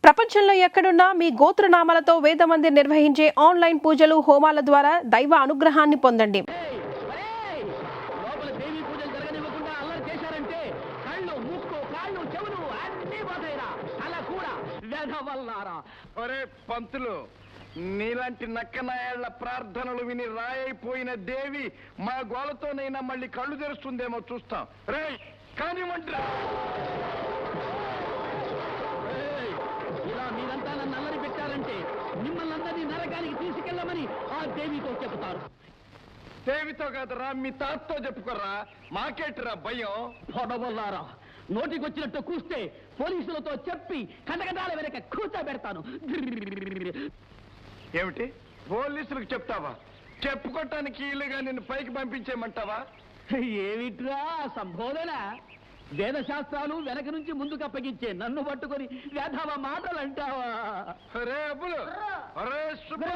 ప్రపంచంలో ఎక్కడున్నా మీ గోత్రనామాలతో వేదమందిర్ నిర్వహించే ఆన్లైన్ పూజలు హోమాల ద్వారా దైవ అనుగ్రహాన్ని పొందండి. పంతులు, నీలాంటి నక్కనాయాళ్ల ప్రార్థనలు విని రాయైపోయిన దేవి మా గోలతోనైనా మళ్ళీ కళ్ళు తెరుస్తుందేమో చూస్తాం. రే కానివ్వండి. ఇలా మీరంతా నన్ను అల్లరి పెట్టారంటే మిమ్మల్ని అందరినీ నరకానికి తీసుకెళ్ళమని ఆ దేవితో చెబుతారు. దేవితో కాదరా, మీ తాతతో చెప్పుకోరా. మాకేట్రా భయం? పొడవల్లారా, నోటికొచ్చినట్టు కూస్తే పోలీసులతో చెప్పి కండగడాల వెనక కూర్చోబెడతాను. ఏమిటి, పోలీసులకు చెప్తావా? చెప్పుకోవటానికి ఇల్లుగా నిన్ను పైకి పంపించేయమంటావా? ఏమిట్రా సంబోధన? వేదశాస్త్రాలు వెనక నుంచి ముందుకు అప్పగించే నన్ను పట్టుకొని వేధవ మాటలు అంటావా? రే అబ్బులు, అరే సుబ్బు,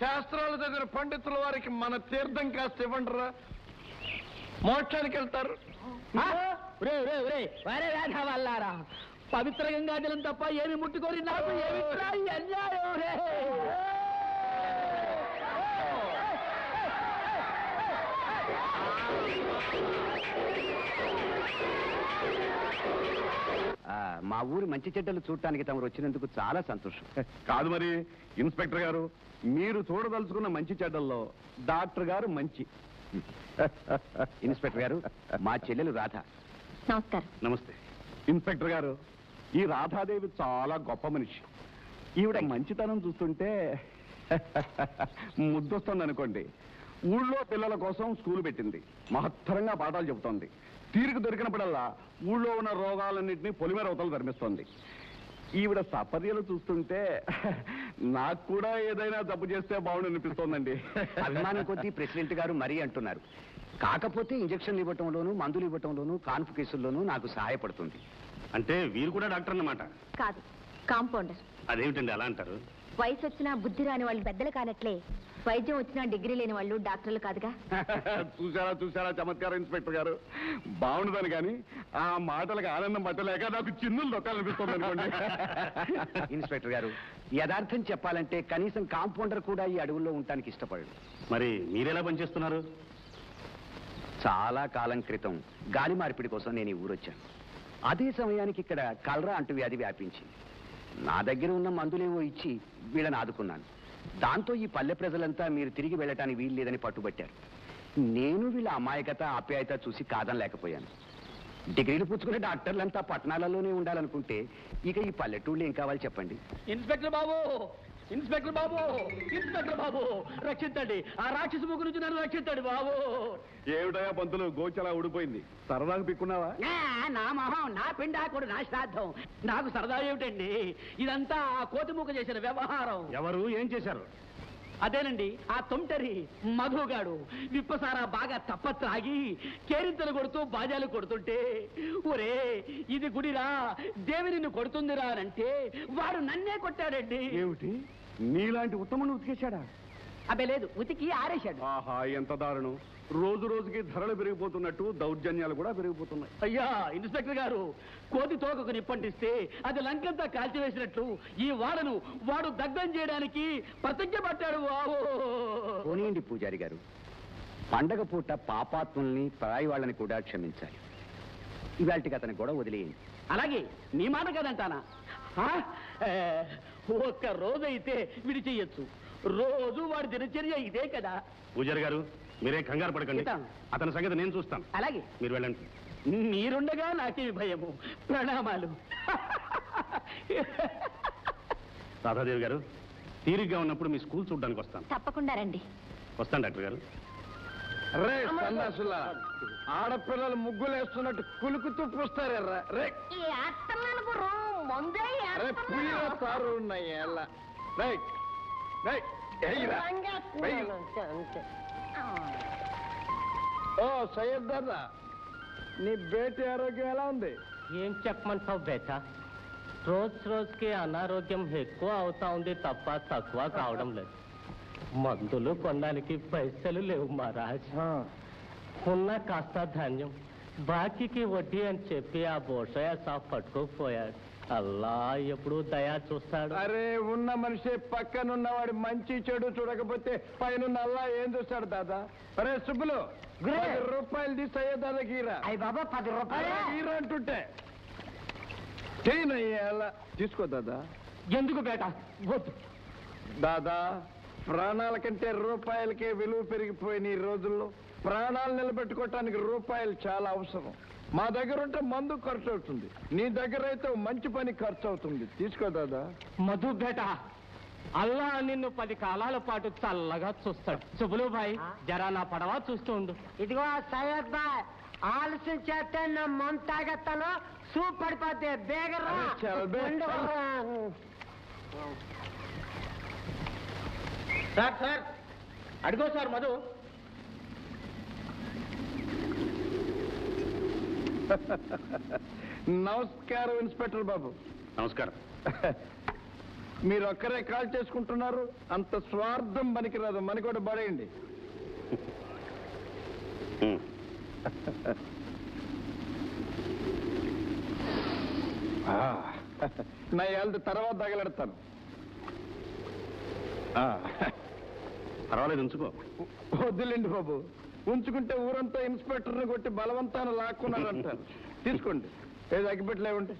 శాస్త్రాలు చదివిన పండితుల వారికి మన తీర్థం కాస్త ఇవ్వండిరా, మోక్షానికి వెళ్తారు. వేధవల్లారా, పవిత్ర గంగా జలం తప్ప ఏమి ముట్టుకొని నాకు ఏమిట్రా ఈ అన్యాయం? మా ఊరి మంచి చెడ్డలు చూడటానికి తమరు వచ్చినందుకు చాలా సంతోషం. కాదు మరి ఇన్స్పెక్టర్ గారు, మీరు చూడదలుచుకున్న మంచి చెడ్డల్లో డాక్టర్ గారు మంచి. ఇన్స్పెక్టర్ గారు, మా చెల్లెలు రాధ. నమస్కారం. నమస్తే. ఇన్స్పెక్టర్ గారు, ఈ రాధాదేవి చాలా గొప్ప మనిషి. ఈవిడ మంచితనం చూస్తుంటే ముద్దొస్తుంది అనుకోండి. ఊళ్ళో పిల్లల కోసం స్కూల్ పెట్టింది, మహత్తరంగా పాఠాలు చెబుతోంది. తీరిక దొరికినప్పుడల్లా ఊళ్ళో ఉన్న రోగాలన్నింటినీ పొలిమేర అవతలు ధర్మిస్తోంది. ఈవిడ సపర్యలు చూస్తుంటే నాకు కూడా ఏదైనా జబ్బు చేస్తే బాగుండు అనిపిస్తోందండి. అభిమానం కొద్దీ ప్రెసిడెంట్ గారు మరీ అంటున్నారు. కాకపోతే ఇంజక్షన్లు ఇవ్వటంలోనూ మందులు ఇవ్వటంలోనూ కాన్పు కేసుల్లోనూ నాకు సహాయపడుతుంది. అంటే వీరు కూడా డాక్టర్ అన్నమాట? కాదు, కాంపౌండర్. అదేమిటండి అలా అంటారు? వయసు వచ్చినా బుద్ధి రాని వాళ్ళు పెద్దలు కానట్లే వైద్యం వచ్చినా డిగ్రీ లేని వాళ్ళు డాక్టర్లు కాదుగా. చూసారా చమత్కారం ఇన్స్పెక్టర్ గారు. బాగుండదని కానీ ఆ మాటలకు ఆనందం పట్టలేక నాకు చిన్నులు దొక్కాలనిపిస్తుంది అనుకోండి. ఇన్స్పెక్టర్ గారు, యథార్థం చెప్పాలంటే కనీసం కాంపౌండర్ కూడా ఈ అడవుల్లో ఉండటానికి ఇష్టపడడు. మరి మీరెలా పనిచేస్తున్నారు? చాలా కాలం క్రితం గాలి మార్పిడి కోసం నేను ఈ ఊరొచ్చాను. అదే సమయానికి ఇక్కడ కలరా అంటువ్యాధి వ్యాపించింది. నా దగ్గర ఉన్న మందులేవో ఇచ్చి వీళ్ళని ఆదుకున్నాను. దాంతో ఈ పల్లె ప్రజలంతా మీరు తిరిగి వెళ్ళటానికి వీలు లేదని పట్టుబట్టారు. నేను వీళ్ళ అమాయకత ఆప్యాయత చూసి కాదనలేకపోయాను. డిగ్రీలు పుచ్చుకునే డాక్టర్లంతా పట్టణాలలోనే ఉండాలనుకుంటే ఇక ఈ పల్లెటూళ్ళు ఏం కావాలి చెప్పండి. ఇన్స్పెక్టర్ బాబు, ఇన్స్పెక్టర్ బాబు, ఇన్స్పెక్టర్ బాబు, రక్షించండి. ఆ రాక్షసు ముగ్గు నుంచి నన్ను రక్షించండి బాబు. ఏమిటయా పంతులు, గోచలా ఊడిపోయింది. సరదాగా పిక్కున్నావా? నా మొహం, నా పిండాకుడు, నా శ్రాద్ధం. నాకు సరదా ఏమిటండి? ఇదంతా ఆ కోతిమూక చేసిన వ్యవహారం. ఎవరు ఏం చేశారు? అదేనండి, ఆ తొంటరి మధుగాడు విప్పసారా బాగా తప్ప త్రాగి కేరింతలు కొడుతూ బాజాలు కొడుతుంటే, ఒరే ఇది గుడిరా, దేవి నిన్ను కొడుతుందిరా అంటే వాడు నన్నే కొట్టాడండి. ఏమిటి, నీలాంటి ఉత్తముని ఉతికేశాడా? అబ్బే లేదు, ఉతికి ఆరేశాడు. ఆహా, ఎంత దారుణం. రోజు రోజుకి ధరలు పెరిగిపోతున్నట్టు దౌర్జన్యాలు కూడా పెరిగిపోతున్నాయి. అయ్యా ఇన్స్పెక్టర్ గారు, కోతి తోకకు నిప్పంటిస్తే అది లంకంతా కాల్చివేసినట్లు ఈ వాడను వాడు దగ్ధం చేయడానికి ప్రతిజ్ఞ పట్టాడు బాబు. పోనీయండి పూజారి గారు, పండగ పూట పాపాత్ముల్ని పరాయి వాళ్ళని కూడా క్షమించాలి. ఇవాళకి అతని కూడా వదిలేయండి. అలాగే, నీ మాట కదంటానా? ఒక్క రోజైతే విడిచేయచ్చు. రోజు వాడి దినచర్య ఇదే కదా. పూజారి గారు, మీరే కంగారు పడకండి. అతని సంగతి నేను చూస్తాను. అలాగే, మీరు వెళ్ళండి. మీరుండగా నాకేమి భయము. ప్రణామాలు. రాధాదేవి గారు, తీరిగ్గా ఉన్నప్పుడు మీ స్కూల్ చూడడానికి వస్తాను. తప్పకుండా రండి. వస్తాను డాక్టర్ గారు. రే సన్నాసులా, ఆడపిల్లలు ముగ్గులు వేస్తున్నట్టు కులుకుతూ పూస్తారా? రే రే పుయ్య తారు ఉన్నాయి. ఓ సయ్యద్ దాదా, నీ బేటి ఆరోగ్యం ఎలా ఉంది? ఏం చెప్పమంటావు బేట, రోజు రోజుకి అనారోగ్యం ఎక్కువ అవుతా ఉంది తప్ప తక్కువ కావడం లేదు. మందులు కొనడానికి పైసలు లేవు మహారాజ్. ఉన్న కాస్త ధాన్యం బాకీకి వడ్డీ అని చెప్పి ఆ బోషయ్య సాబ్ పట్టుకోపోయాడు. అల్లా ఎప్పుడు దయా చూస్తాడు. అరే ఉన్న మనిషి పక్కనున్నవాడు మంచి చెడు చూడకపోతే పైన అల్లా ఏం చూస్తాడు దాదా? అరే సుబ్బులు, 10 రూపాయలు తీసాయో దాదా గీరా. అయ్యి బాబా 10 అరే గీరా అంటుంటే చేయనయ్యా. తీసుకో దాదా. ఎందుకు బేట? వద్దు దాదా, ప్రాణాల కంటే రూపాయలకే విలువ పెరిగిపోయిన ఈ రోజుల్లో ప్రాణాలు నిలబెట్టుకోవటానికి రూపాయలు చాలా అవసరం. మా దగ్గర ఉంటే మందు ఖర్చు అవుతుంది, నీ దగ్గర అయితే మంచి పని ఖర్చు అవుతుంది. తీసుకో దాదా. మధు బేట, అల్లా నిన్ను 10 కాలాల పాటు చల్లగా చూస్తాడు. సుబ్బులు భాయ్, జరా నా పడవ చూస్తూ ఉండు. ఇదిగో సయ్యద్ బాయ్, ఆలస్యం చేస్తే నా మంత తాగెత్తాను, సూప్ పడిపోతే బేగరా. అరే చల్ బే. సార్ సార్, అడుగో సార్ మధు. నమస్కారం ఇన్స్పెక్టర్ బాబు. నమస్కారం. మీరు ఒక్కరే కాల్ చేసుకుంటున్నారు, అంత స్వార్థం పనికిరాదు, మనకి కూడా పడేయండి. నా ఏళ్ళ తర్వాత తగలెడతాను. పర్వాలేదు, ఉంచుకో. వద్దులేండి బాబు, ఉంచుకుంటే ఊరంతా ఇన్స్పెక్టర్ని కొట్టి బలవంతాన్ని లాక్కున్నారంటారు. తీసుకోండి, ఏది అగ్గిపెట్టలేవండి.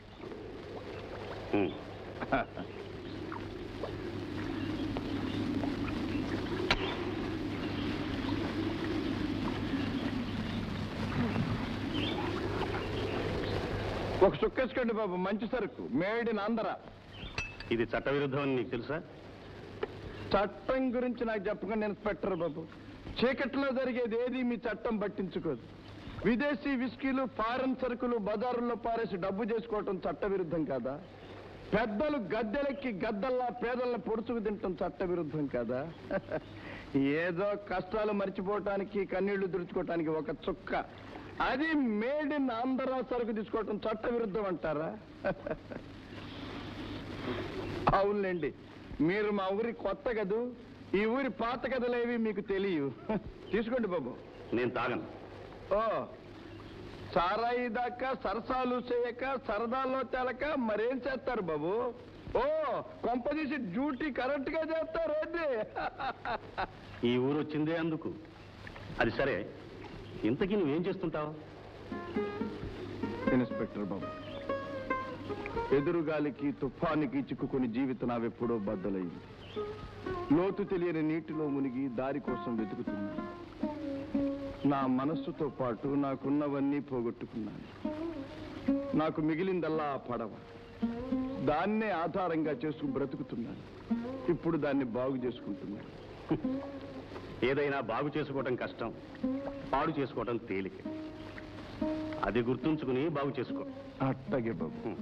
ఒక చుక్కేసుకోండి బాబు, మంచి సరుకు, మేడ్ ఇన్ ఆంధ్ర. ఇది చట్టవిరుద్ధం అని నీకు తెలుసా? చట్టం గురించి నాకు చెప్పకండి ఇన్స్పెక్టర్ బాబు. చీకట్లో జరిగేది ఏది మీ చట్టం పట్టించుకోదు. విదేశీ విస్కీలు, ఫారెన్ సరుకులు బజారుల్లో పారేసి డబ్బు చేసుకోవటం చట్ట విరుద్ధం కాదా? పెద్దలు గద్దెలెక్కి గద్దల్లా పేదల్ని పొడుచుకు తింటాం చట్ట విరుద్ధం కాదా? ఏదో కష్టాలు మర్చిపోవటానికి, కన్నీళ్లు తుడుచుకోవటానికి ఒక చుక్క, అది మేడ్ ఇన్ ఆంధ్ర సరుకు తీసుకోవటం చట్ట విరుద్ధం అంటారా? అవునులేండి, మీరు మా ఊరి కొత్త కదూ, ఈ ఊరి పాత కథలేవి మీకు తెలియవు. తీసుకోండి బాబు. నేను తాగను. ఓ, సారాయి దాకా సరసాలు చేయక, సరదాల్లో తేలక మరేం చేస్తారు బాబు? ఓ, కొంపదీసి డ్యూటీ కరెక్ట్ గా చేస్తారు. ఏంటి? ఈ ఊరు వచ్చిందే అందుకు. అది సరే, ఇంతకీ నువ్వేం చేస్తుంటావు? ఇన్స్పెక్టర్ బాబు, ఎదురుగాలికి తుఫానికి చిక్కుకుని జీవితం నావెప్పుడో బద్దలైంది. లోతు తెలియని నీటిలో మునిగి దారి కోసం వెతుకుతున్నాను. నా మనస్సుతో పాటు నాకున్నవన్నీ పోగొట్టుకున్నాను. నాకు మిగిలిందల్లా ఆ పడవ. దాన్నే ఆధారంగా చేసుకు బ్రతుకుతున్నాను. ఇప్పుడు దాన్ని బాగు చేసుకుంటున్నాను. ఏదైనా బాగు చేసుకోవటం కష్టం, పాడు చేసుకోవటం తేలిక. అది గుర్తుంచుకుని బాగు చేసుకో. అట్టగే బాబు.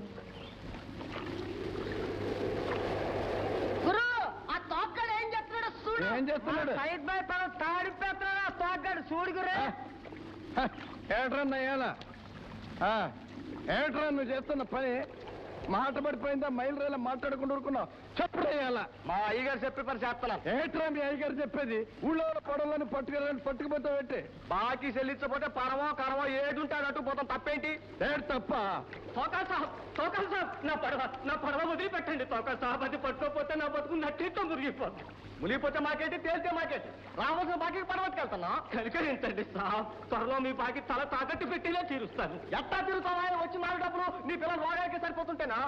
గురు, ఆ తోక్కడు ఏం చేస్తున్నాడు చూడు. ఏం చేస్తున్నాడు? సయ్యద్ బాయ్ పరం తాడిపోతున్నాడు ఆ తోక్కడు, చూడు గురు. ఏట్రన్నా ఏలా? ఏట్రా నువ్వు చేస్తున్న పని? మాట పడిపోయిందా? మైలు రైలా మాట్లాడకుండా ఊరుకున్నావు. చెప్పుడేయాలా? మా అయ్యగారు చెప్పే పని చేస్తున్నాం. ఏట్రా మీ అయ్యగారు చెప్పేది? ఊళ్ళో పొడవలను పట్టుకుపోతావు ఏంటి? బాకీ చెల్లించకపోతే పరమో కరమో ఏది ఉంటాడు అటు పోతాం, తప్పేంటి? ఏడు తప్ప? తోకాల్ సాబ్, నా పడవ వదిలిపెట్టండి. తోకాల్ సాబ్, అది పట్టుకోపోతే నా బతుకు నట్టితో మురిగిపోతుంది. మునిగిపోతే మాకేంటి, తేలితే మాకేంటి? రావాల్సిన బాకీ పడవట్టుకెళ్తున్నా. కనికరించండి సాబ్, త్వరలో మీ బాకీ తల తాకట్టు పెట్టినా తీరుస్తాను. ఎట్టా తిరుగుతావా? వచ్చి నాలుగు డబ్బులు నీ పిల్లలు వాడాకే సరిపోతుంటేనా?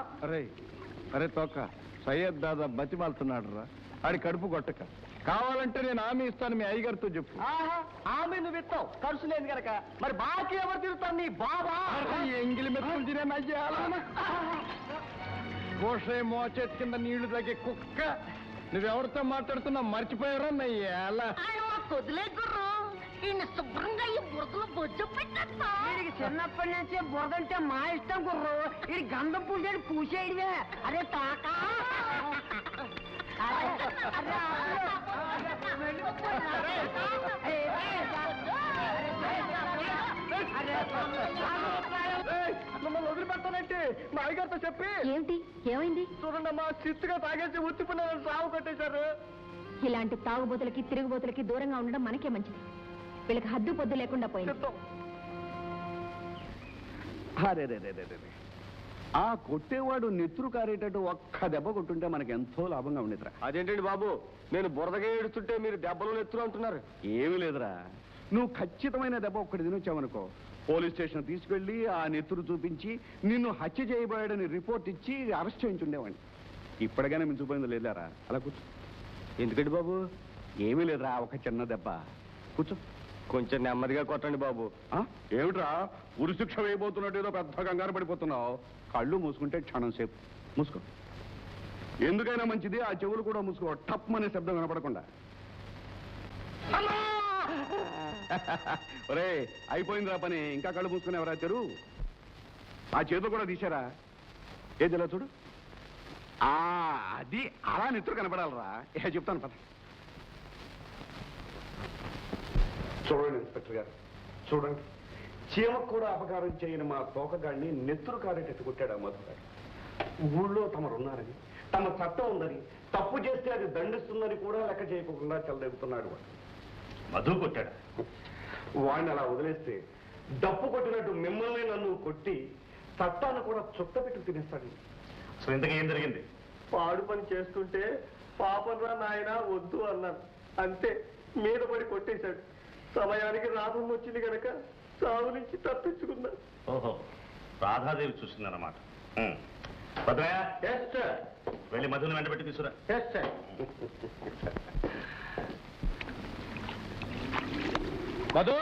అరే తోక, సయ్యద్ దాదా బతిమాలుతున్నాడు రా. ఆడి కడుపు కొట్టక. కావాలంటే నేను హామీ ఇస్తాను, మీ అయ్యగారితో చెప్పు. ఆహా, ఆమె నువ్వు ఇస్తావు, ఖర్చు లేదు కనుక. మరి బాకీ ఎవరు తిరుగుతాను? నీ బాబా? ఎంగిలి మెతుకులు తినే కోషే మోచేతి కింద నీళ్లు తగ్గే కుక్క. నువ్వెవరితో మాట్లాడుతున్నావు? మర్చిపోయారా నయ్యాలా? వదిలే గుర్రు, ఈయన శుభ్రంగా ఈ బురదలో బొజ్జు పెట్టేస్తా. వీడికి చిన్నప్పటి నుంచి బురదంటే మా ఇష్టం గుర్రు. ఇది గంధం పూసేది పూసేయడివే. అరే తాక మిమ్మల్ని వదిలిపెట్టానంటే మా అయ్యగారితో చెప్పి. ఏమిటి, ఏమైంది? చూడండి అమ్మా, చిత్తుగా తాగేసి ఉత్తిపోయిన సాగు కట్టేశారు. ఇలాంటి తాగుబోతులకి తిరుగుబోతులకి దూరంగా ఉండడం మనకే మంచిది. వీళ్ళకి హద్దు పొద్దు లేకుండా పోయింది. చెప్తాం. అరే ఆ కొట్టేవాడు నెత్తురు కారేటట్టు ఒక్క దెబ్బ కొట్టుంటే మనకి ఎంతో లాభంగా ఉండేదిరా. అదేంటండి బాబు, నేను బురదగా ఏడుస్తుంటే మీరు దెబ్బలు ఎత్తులు అంటున్నారు. ఏమీ లేదురా, నువ్వు ఖచ్చితమైన దెబ్బ ఒక్కటి తినొచ్చావనుకో, పోలీస్ స్టేషన్ తీసుకెళ్లి ఆ నెత్తురు చూపించి నిన్ను హత్య చేయబోయాడని రిపోర్ట్ ఇచ్చి అరెస్ట్ చేయించుండేవాడిని. ఇప్పటికైనా మించిపోయింది లేదారా? అలా కూర్చో. ఎందుకండి బాబు? ఏమీ లేదురా, ఒక చిన్న దెబ్బ. కూర్చో. కొంచెం నెమ్మదిగా కొట్టండి బాబు. ఆ? ఏమిట్రా ఉరిశిక్ష వేయబోతున్నట్టు ఏదో పెద్ద కంగారు పడిపోతున్నావు? కళ్ళు మూసుకుంటే క్షణం సేపు మూసుకో. ఎందుకైనా మంచిది ఆ చెవులు కూడా మూసుకో, టప్ అనే శబ్దం వినపడకుండా. ఒరే, అయిపోయిందిరా పని, ఇంకా కళ్ళు మూసుకుని ఎవరా తెరు. ఆ చేతులు కూడా తీశారా? ఏది ఇలా చూడు. అది అలా నెత్తురు కనపడాలరా. చెప్తాను పద. చూడండి ఇన్స్పెక్టర్ గారు, చూడండి, చీమకు కూడా అపకారం చేయని మా తోకగాడిని నెత్తురు కారేటట్టు కొట్టాడు ఆ మధు గారు. ఊళ్ళో తమరున్నారని, తమ చట్టం ఉందని, తప్పు చేస్తే అది దండిస్తుందని కూడా లెక్క చేయకుండా చెలదెగుతున్నాడు వాడు. మధు కొట్టాడు. వాడిని అలా వదిలేస్తే డప్పు కొట్టినట్టు మిమ్మల్ని నన్ను కొట్టి చట్టాన్ని కూడా చుట్ట పెట్టి తినేస్తాడు. అసలు ఇంతకీ ఏం జరిగింది? పాడు పని చేస్తుంటే పాపంరా నాయన వద్దు అన్నాను, అంతే మీద పడి కొట్టేశాడు. సమయానికి రాధం వచ్చింది కనుక చావు నుంచి తప్పించుకున్నా. ఓహో, రాధాదేవి చూసిందన్నమాట. భద్రయ్య, వెళ్ళి మధుని వెంట పెట్టి తీసుకురా. మధు,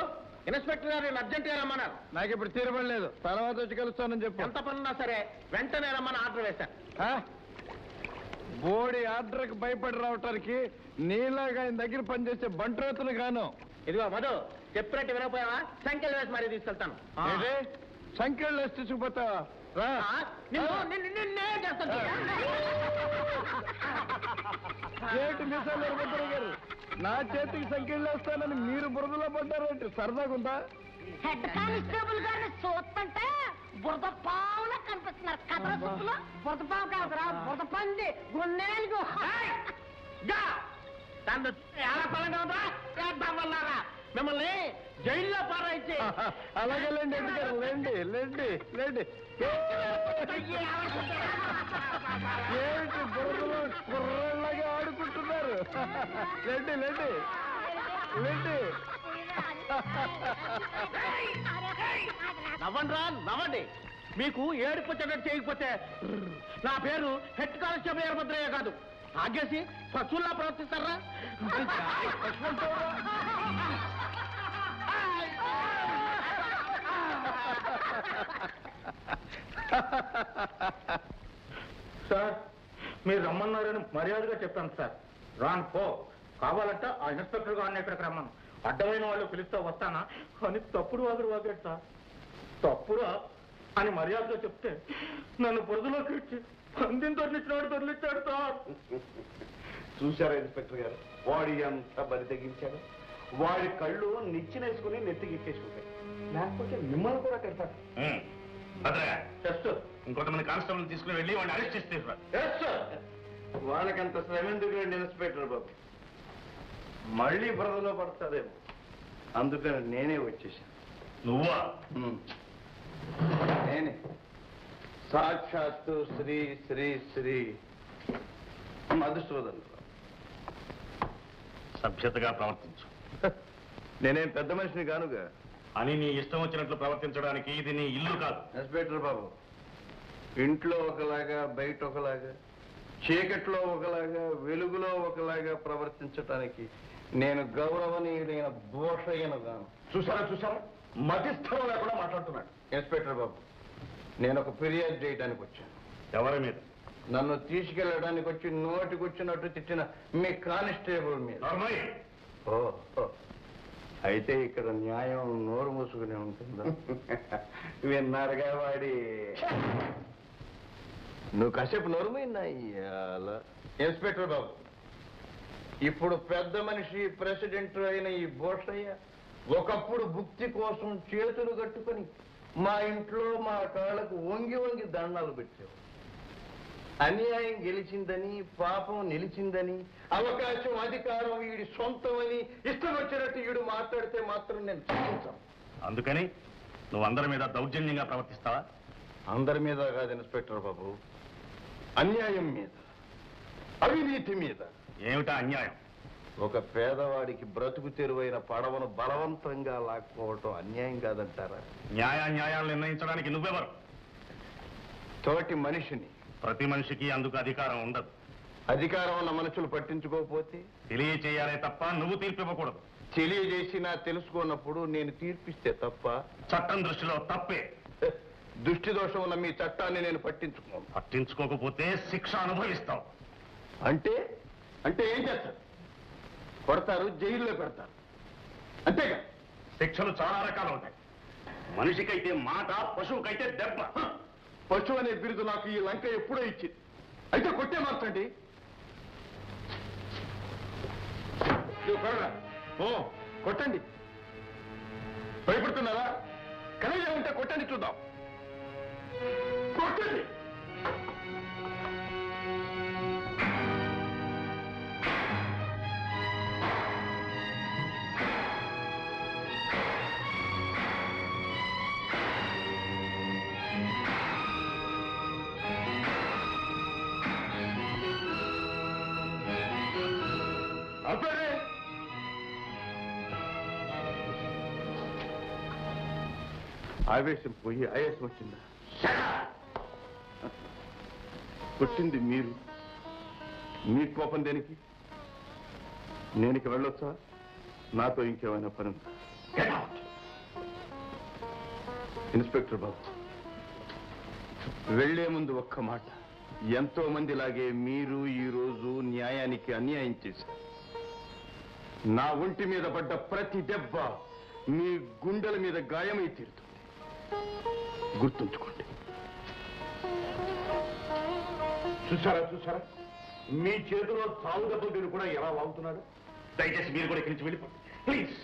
ఇన్స్పెక్టర్ గారు నేను అర్జెంట్గా రమ్మన్నారు. నాకు ఇప్పుడు తీరబడలేదు, తర్వాత వచ్చి కలుస్తానని చెప్పు. ఎంత పనున్నా సరే వెంటనే రమ్మని ఆర్డర్ వేశాను. బోడి ఆర్డర్కి భయపడి రావటానికి నీలాగా ఆయన దగ్గర పనిచేసే బంట్రోతులు గాను. ఇదిగో మధు, చెప్పినట్టు వినకపోయావా? సంఖ్యలు వేసి మరీ తీసుకెళ్తాను. సంఖ్యలు వేసి తీసుకుపోతావా? రా. నిన్నే చేస్తాను. ఏంటి మిసాలు భద్ర గారు, నా చేతికి సంఖ్యలు వేస్తానని మీరు బురదలో పడ్డారేంటి? సరదాగుందా? హెడ్ కానిస్టేబుల్ గారిని చూస్తుంటే బురద పావులా కనిపిస్తున్నారు. కథల సుప్పులో బురద పావు కాదురా, బురద పంది గున్నేలుగు. మిమ్మల్ని జైల్లో పారాయించి అలాగే లేండి, ఎందుకంటే లేండి లేండి లేండి. ఏంటి బురదలో కుర్రలాగా ఆడుకుంటున్నారు? లేండి లేండి లేండి. నవ్వండి రా, నవ్వండి. మీకు ఏడుపు వచ్చేటట్టు చేయకపోతే నా పేరు హెడ్ కానిస్టేబుల్ వీరభద్రయ్య కాదు. ఆగేసి పశువుల్లా ప్రవర్తిస్తారా? సార్, మీరు రమ్మన్నారని మర్యాదగా చెప్పాను సార్. రాను పో, కావాలంటే ఆ ఇన్స్పెక్టర్ గారిని ఇక్కడికి రమ్మను. అడ్డమైన వాళ్ళు పిలుస్తూ వస్తానా అని తప్పుడు వాగుడు వాగాడు సార్. తప్పురా అని మర్యాదగా చెప్తే నన్ను బురదలోకి ఇచ్చి పందిని తొలిచాడు సార్. చూశారా ఇన్స్పెక్టర్ గారు, వాడి ఎంత బరి తెగించాడు. వాడి కళ్ళు నిచ్చినేసుకుని నెత్తికి ఎక్కేసుకుంటాయి, లేకపోతే మిమ్మల్ని కూడా కడతాడు. భద్రయ్య, ఇంకొంతమంది కానిస్టేబుల్ తీసుకుని వెళ్ళి వాడిని అరెస్ట్ చేసి తీసుకురా. వాళ్ళకంత శ్రమ ఎందుకు రండి ఇన్స్పెక్టర్ బాబు, మళ్ళీ బురదలో పడతాదేమో, అందుకని నేనే వచ్చేసాను. నువ్వా? నేనే సాక్షాత్తు శ్రీ శ్రీ శ్రీ మధుసూదన్. సభ్యతగా ప్రవర్తించు. నేనేం పెద్ద మనిషిని కానుగా అని నీ ఇష్టం వచ్చినట్లు ప్రవర్తించడానికి ఇది నీ ఇల్లు కాదు. ఇన్స్పెక్టర్ బాబు, ఇంట్లో ఒకలాగా బయట ఒకలాగా, చీకట్లో ఒకలాగా వెలుగులో ఒకలాగా ప్రవర్తించటానికి నేను గౌరవనీయుడైన భూషయ్యను గాను. చూసారా మతిస్థలం లేకుండా మాట్లాడుతున్నాడు. ఇన్స్పెక్టర్ బాబు, నేను ఒక ఫిర్యాదు చేయడానికి వచ్చాను. ఎవరి మీద? నన్ను తీసుకెళ్ళడానికి వచ్చి నోటికొచ్చినట్టు తిట్టిన మీ కానిస్టేబుల్ మీద. ఓ, అయితే ఇక్కడ న్యాయం నోరు మూసుకునే ఉంటుందా? విన్నారుగా వాడి. నువ్వు కాసేపు నోరుమైనా ఇన్స్పెక్టర్ బాబు, ఇప్పుడు పెద్ద మనిషి ప్రెసిడెంట్ అయిన ఈ భూషయ్య ఒకప్పుడు భుక్తి కోసం చేతులు కట్టుకొని మా ఇంట్లో మా కాళ్ళకు వంగి వంగి దండాలు పెట్టావు. అన్యాయం గెలిచిందని, పాపం నిలిచిందని, అవకాశం అధికారం వీడి సొంతమని ఇష్టం వచ్చినట్టు వీడు మాట్లాడితే మాత్రం నేను చూపించాను. అందుకని నువ్వు అందరి మీద దౌర్జన్యంగా ప్రవర్తిస్తావా? అందరి మీద కాదు ఇన్స్పెక్టర్ బాబు, అన్యాయం మీద, అవినీతి మీద. ఏమిటా అన్యాయం? ఒక పేదవాడికి బ్రతుకు తెరువైన పడవను బలవంతంగా లాక్కోవటం అన్యాయం కాదంటారా? న్యాయాలు నిర్ణయించడానికి నువ్వెవరు? తోటి మనిషిని. ప్రతి మనిషికి అందుకు అధికారం ఉండదు. అధికారం ఉన్న మనుషులు పట్టించుకోకపోతే తెలియచేయాలే తప్ప నువ్వు తీర్పు ఇవ్వకూడదు. తెలియజేసినా తెలుసుకున్నప్పుడు నేను తీర్పిస్తే తప్ప? చట్టం దృష్టిలో తప్పే. దృష్టి దోషం ఉన్న మీ చట్టాన్ని నేను పట్టించుకోను. పట్టించుకోకపోతే శిక్ష అనుభవిస్తావు. అంటే అంటే ఏం చేస్తారు? కొడతారు, జైల్లో పెడతారు, అంతేగా? శిక్షలు చాలా రకాలు ఉంటాయి. మనిషికైతే మాట, పశువుకైతే దెబ్బ. పశువు అనే బిరుదు నాకు ఈ లంక ఎప్పుడో ఇచ్చింది. అయితే కొట్టే మార్చండి. ఓ కొట్టండి. భయపడుతున్నారా? కనీసం ఉంటే కొట్టండి, చూద్దాం. కొట్టండి. అబ్బే! ఆవేశం పోయి ఆయాసం వచ్చిందా? కొట్టింది మీరు, మీ కోపం దేనికి? నేను ఇక వెళ్ళొచ్చా? నాతో ఇంకేమైనా పని ఉందా? ఇన్స్పెక్టర్ బాబు, వెళ్లే ముందు ఒక్క మాట. ఎంతో మంది లాగే మీరు ఈ రోజు న్యాయానికి అన్యాయం చేశారు. నా ఒంటి మీద పడ్డ ప్రతి దెబ్బ మీ గుండెల మీద గాయమై తీరుతుంది. గుర్తుంచుకోండి. చూసారా మీ చేతిలో సాగు దెబ్బలు కూడా ఎలా వాగుతున్నాడు. దయచేసి మీరు కూడా ఇక్కడి నుంచి వెళ్ళిపోండి ప్లీజ్.